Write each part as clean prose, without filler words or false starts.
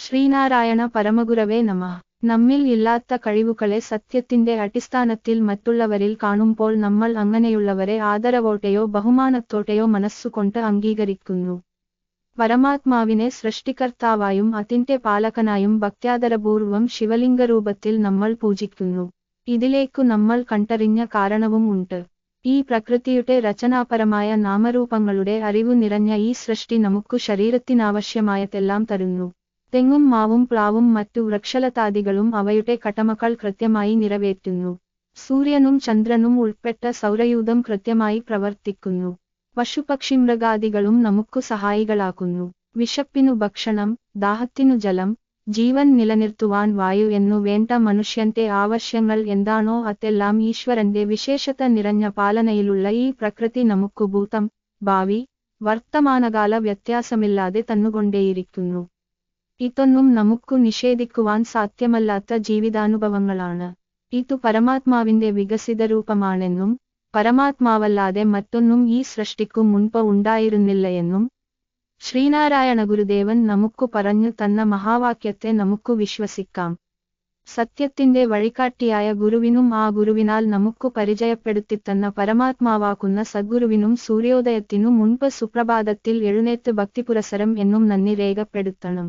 ശ്രീനാരായണ പരമഗുരവേ നമഃ. നമ്മിൽ ഇല്ലാത്ത കഴിവുകളെ സത്യത്തിന്റെ അടിസ്ഥാനത്തിൽ മറ്റുള്ളവരിൽ കാണുമ്പോൾ നമ്മൾ അങ്ങനെയുള്ളവരെ ആദരവോടെയോ ബഹുമാനത്തോടെയോ മനസ്സുകൊണ്ട് അംഗീകരിക്കുന്നു. പരമാത്മാവിനെ സൃഷ്ടികർത്താവായും അതിന്റെ പാലകനായും ഭക്ത്യാദരപൂർവം ശിവലിംഗരൂപത്തിൽ നമ്മൾ പൂജിക്കുന്നു. ഇതിലേക്കു നമ്മൾ കണ്ടറിഞ്ഞ കാരണവും ഉണ്ട്. ഈ പ്രകൃതിയുടെ രചനാപരമായ നാമരൂപങ്ങളുടെ അറിവു നിറഞ്ഞ ഈ സൃഷ്ടി നമുക്കു ശരീരത്തിനാവശ്യമായതെല്ലാം തരുന്നു. തെങ്ങും മാവും പ്ലാവും മറ്റു വൃക്ഷലതാദികളും അവയുടെ കടമകൾ കൃത്യമായി നിറവേറ്റുന്നു. സൂര്യനും ചന്ദ്രനും ഉൾപ്പെട്ട സൗരയൂഥം കൃത്യമായി പ്രവർത്തിക്കുന്നു. പശുപക്ഷിമൃഗാദികളും നമുക്കു സഹായികളാക്കുന്നു. വിശപ്പിനു ഭക്ഷണം, ദാഹത്തിനു ജലം, ജീവൻ നിലനിർത്തുവാൻ വായു എന്നു വേണ്ട മനുഷ്യന്റെ ആവശ്യങ്ങൾ എന്താണോ അതെല്ലാം ഈശ്വരന്റെ വിശേഷത നിറഞ്ഞ പാലനയിലുള്ള ഈ പ്രകൃതി നമുക്കു ഭൂതം, ഭാവി, വർത്തമാനകാല വ്യത്യാസമില്ലാതെ തന്നുകൊണ്ടേയിരിക്കുന്നു. ഇതൊന്നും നമുക്കു നിഷേധിക്കുവാൻ സാധ്യമല്ലാത്ത ജീവിതാനുഭവങ്ങളാണ്. ഇതു പരമാത്മാവിന്റെ വികസിത രൂപമാണെന്നും പരമാത്മാവല്ലാതെ മറ്റൊന്നും ഈ സൃഷ്ടിക്കു മുൻപ് ഉണ്ടായിരുന്നില്ലയെന്നും ശ്രീനാരായണ ഗുരുദേവൻ നമുക്കു പറഞ്ഞു തന്ന മഹാവാക്യത്തെ നമുക്കു വിശ്വസിക്കാം. സത്യത്തിന്റെ വഴികാട്ടിയായ ഗുരുവിനും ആ ഗുരുവിനാൽ നമുക്കു പരിചയപ്പെടുത്തിത്തന്ന പരമാത്മാവാക്കുന്ന സദ്ഗുരുവിനും സൂര്യോദയത്തിനു മുൻപ് സുപ്രഭാതത്തിൽ എഴുന്നേറ്റ് ഭക്തിപുരസരം എന്നും നന്ദി രേഖപ്പെടുത്തണം.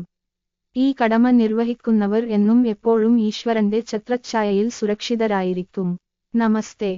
ഈ കടമ നിർവഹിക്കുന്നവർ എന്നും എപ്പോഴും ഈശ്വരന്റെ ഛത്രഛായയിൽ സുരക്ഷിതരായിരിക്കും. നമസ്തേ.